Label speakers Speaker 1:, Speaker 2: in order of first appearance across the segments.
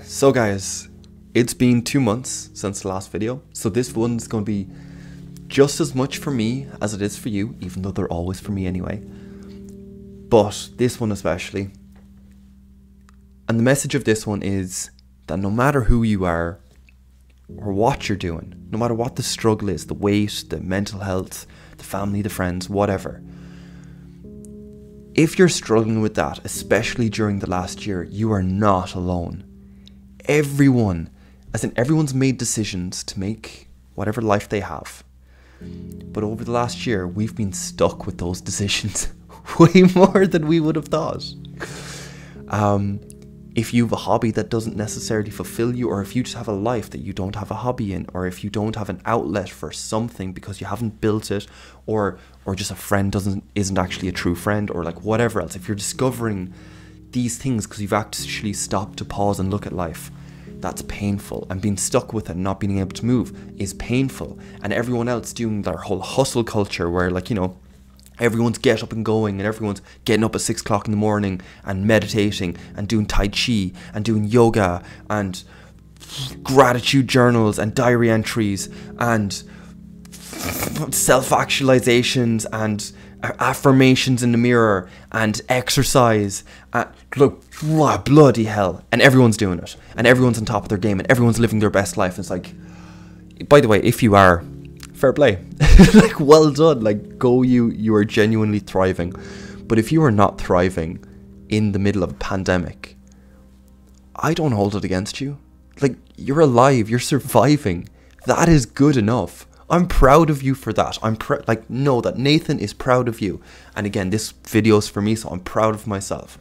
Speaker 1: So guys, it's been 2 months since the last video, so this one's going to be just as much for me as it is for you, even though they're always for me anyway. But this one especially. And the message of this one is that no matter who you are, or what you're doing, no matter what the struggle is, the weight, the mental health, the family, the friends, whatever, if you're struggling with that, especially during the last year, you are not alone. Everyone, as in everyone's made decisions to make whatever life they have. But over the last year, we've been stuck with those decisions way more than we would have thought. If you have a hobby that doesn't necessarily fulfill you, or if you just have a life that you don't have a hobby in, or if you don't have an outlet for something because you haven't built it, or just a friend isn't actually a true friend, or like whatever else, if you're discovering these things because you've actually stopped to pause and look at life, that's painful. And being stuck with it and not being able to move is painful. And everyone else doing their whole hustle culture where, like, you know, everyone's get up and going, and everyone's getting up at 6 o'clock in the morning and meditating and doing Tai Chi and doing yoga and gratitude journals and diary entries and self-actualizations and affirmations in the mirror and exercise. Look, bloody hell. And everyone's doing it. And everyone's on top of their game. And everyone's living their best life. And it's like, by the way, if you are, fair play. Like, well done. Like, go you are genuinely thriving. But if you are not thriving in the middle of a pandemic, I don't hold it against you. Like, you're alive. You're surviving. That is good enough. I'm proud of you for that. Know that Nathan is proud of you. And again, this video is for me, so I'm proud of myself.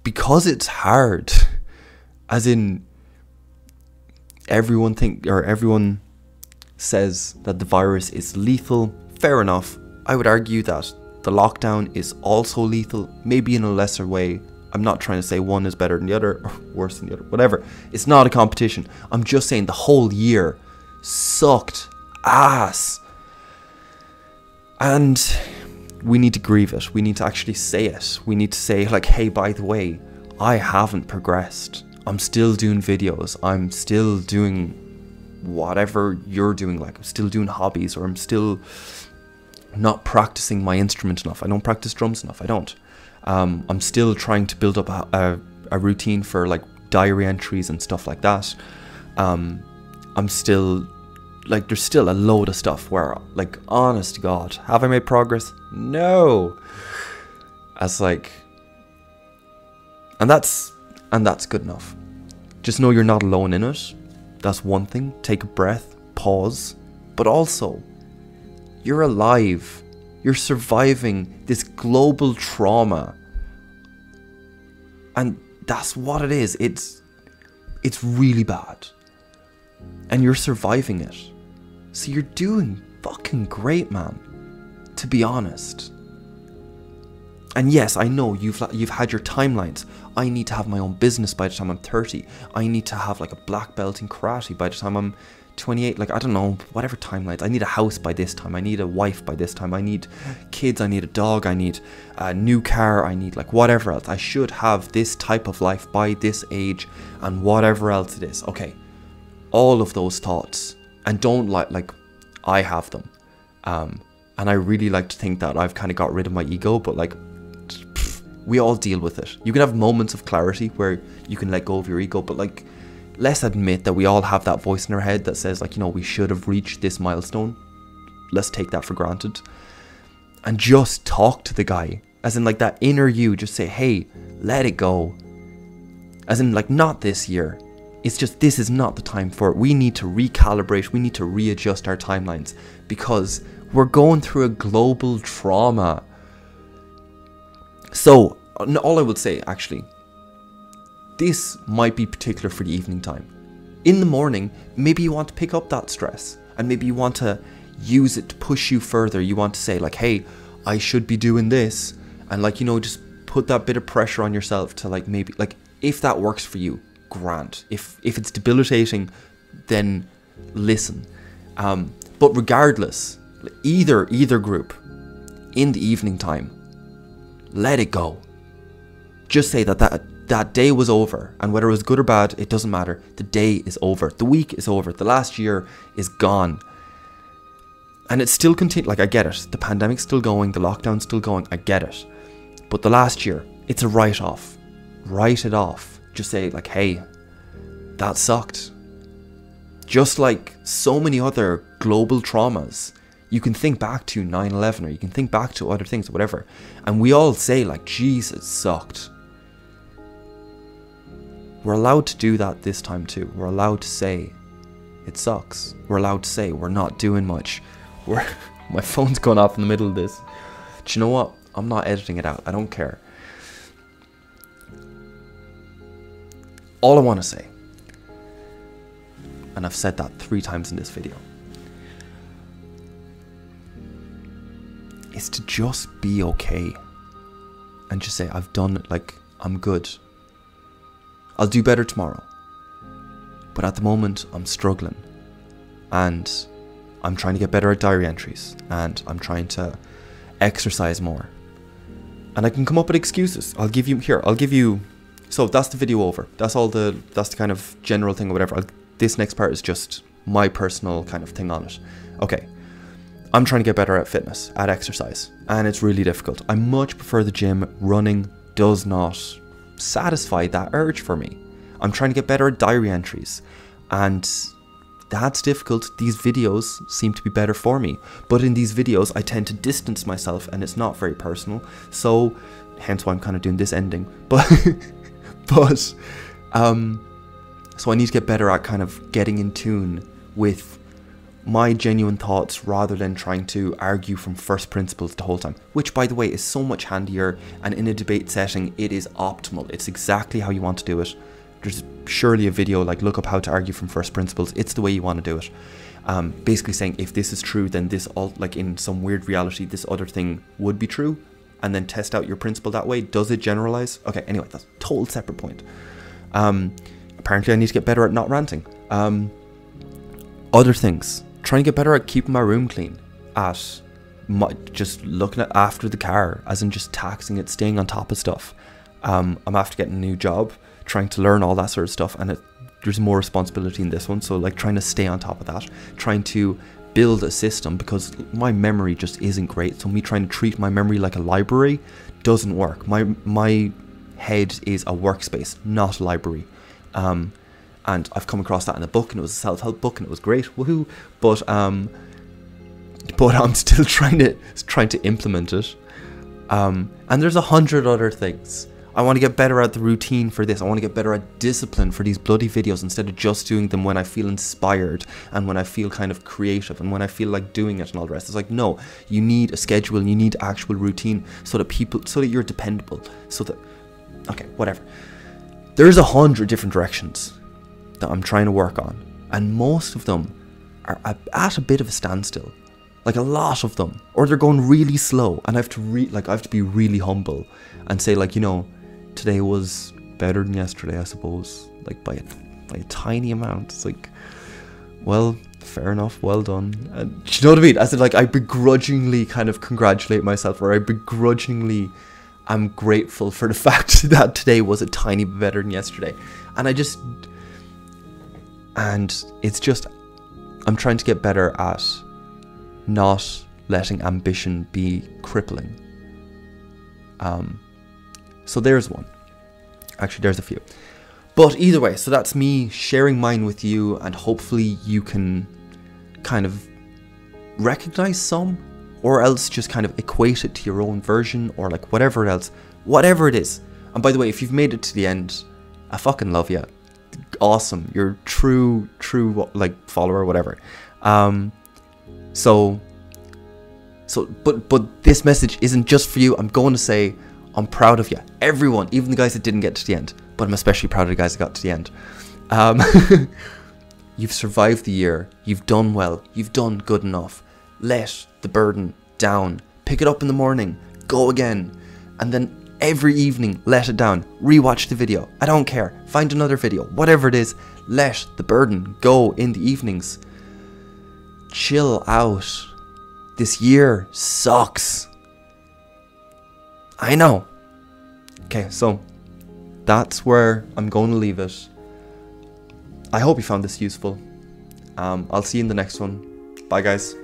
Speaker 1: Because it's hard. As in, everyone says that the virus is lethal. Fair enough. I would argue that the lockdown is also lethal, maybe in a lesser way. I'm not trying to say one is better than the other or worse than the other, whatever. It's not a competition. I'm just saying the whole year sucked ass. And we need to grieve it. We need to actually say it. We need to say, like, hey, by the way, I haven't progressed. I'm still doing videos. I'm still doing whatever you're doing. Like, I'm still doing hobbies, or I'm still not practicing my instrument enough. I don't practice drums enough. I don't. I'm still trying to build up a routine for, like, diary entries and stuff like that. I'm still, like, there's still a load of stuff where, like, honest to God, have I made progress? No. As like, and that's good enough. Just know you're not alone in it. That's one thing. Take a breath, pause, but also, you're alive. You're surviving this global trauma. And that's what it is. It's really bad. And you're surviving it. So you're doing fucking great, man. To be honest. And yes, I know you've had your timelines. I need to have my own business by the time I'm 30. I need to have, like, a black belt in karate by the time I'm 28. Like, I don't know, whatever timelines. I need a house by this time. I need a wife by this time. I need kids. I need a dog. I need a new car. I need, like, whatever else. I should have this type of life by this age and whatever else it is. Okay. All of those thoughts, and don't like I have them, and I really like to think that I've kind of got rid of my ego, but, like, we all deal with it. You can have moments of clarity where you can let go of your ego, but, like, let's admit that we all have that voice in our head that says, like, you know, we should have reached this milestone. Let's take that for granted and just talk to the guy, as in, like, that inner you. Just say, hey, let it go, as in, like, not this year. It's just, this is not the time for it. We need to recalibrate. We need to readjust our timelines because we're going through a global trauma. So, all I would say, actually, this might be particular for the evening time. In the morning, maybe you want to pick up that stress and maybe you want to use it to push you further. You want to say, like, hey, I should be doing this. And, like, you know, just put that bit of pressure on yourself to, like, maybe, like, if that works for you, grand. If it's debilitating, then listen. But regardless, either group, in the evening time, let it go. just say that day was over, and whether it was good or bad, it doesn't matter. The day is over. The week is over. The last year is gone. And it's still continuing. Like, I get it. The pandemic's still going. The lockdown's still going. I get it. But the last year, it's a write-off. Write it off. Just say, like, hey, that sucked. Just like so many other global traumas, you can think back to 9/11, or you can think back to other things, or whatever. And we all say, like, geez, it sucked. We're allowed to do that this time too. We're allowed to say, it sucks. We're allowed to say, we're not doing much. My phone's going off in the middle of this. Do you know what? I'm not editing it out. I don't care. All I want to say, and I've said that 3 times in this video, is to just be okay. And just say, I've done it, like, I'm good. I'll do better tomorrow. But at the moment, I'm struggling. And I'm trying to get better at diary entries. And I'm trying to exercise more. And I can come up with excuses. I'll give you... So that's the video over. That's the kind of general thing or whatever. This next part is just my personal kind of thing on it. Okay. I'm trying to get better at fitness, at exercise. And it's really difficult. I much prefer the gym. Running does not satisfy that urge for me. I'm trying to get better at diary entries, and that's difficult. These videos seem to be better for me, but in these videos I tend to distance myself, and it's not very personal, so hence why I'm kind of doing this ending. But so I need to get better at kind of getting in tune with my genuine thoughts rather than trying to argue from first principles the whole time, which, by the way, is so much handier, and in a debate setting it is optimal. It's exactly how you want to do it. There's surely a video like look up how to argue from first principles. It's the way you want to do it. Basically saying, if this is true, then this, all like in some weird reality, this other thing would be true, and then test out your principle that way. Does it generalize? Okay, anyway, that's a total separate point. Apparently I need to get better at not ranting. Other things. Trying to get better at keeping my room clean, at just looking at after the car, as in just taxing it, staying on top of stuff. I'm after getting a new job, trying to learn all that sort of stuff, and there's more responsibility in this one, so like trying to stay on top of that, trying to build a system, because my memory just isn't great, so me trying to treat my memory like a library doesn't work. My head is a workspace, not a library. And I've come across that in a book, and it was a self-help book, and it was great, woohoo! But I'm still trying to implement it. And there's 100 other things. I want to get better at the routine for this. I want to get better at discipline for these bloody videos, instead of just doing them when I feel inspired and when I feel kind of creative and when I feel like doing it and all the rest. It's like, no, you need a schedule, you need actual routine, so that you're dependable, so that, okay, whatever. There's 100 different directions that I'm trying to work on, and most of them are at a bit of a standstill, like a lot of them, or they're going really slow, and I have to be really humble and say, like, you know, today was better than yesterday, I suppose, like by a tiny amount. It's like, well, fair enough, well done. And do you know what I mean? As in, like, I begrudgingly kind of congratulate myself, or I begrudgingly am grateful for the fact that today was a tiny bit better than yesterday. And it's just, I'm trying to get better at not letting ambition be crippling. So there's one. Actually, there's a few. But either way, so that's me sharing mine with you, and hopefully you can kind of recognize some, or else just kind of equate it to your own version, or like whatever else, whatever it is. And by the way, if you've made it to the end, I fucking love you. Awesome. You're true like follower or whatever. But this message isn't just for you. I'm going to say I'm proud of you, everyone, even the guys that didn't get to the end, but I'm especially proud of the guys that got to the end. You've survived the year. You've done well. You've done good enough. Let the burden down. Pick it up in the morning. Go again. And then every evening, let it down. Rewatch the video. I don't care. Find another video. Whatever it is, let the burden go in the evenings. Chill out. This year sucks. I know. Okay, so that's where I'm going to leave it. I hope you found this useful. I'll see you in the next one. Bye, guys.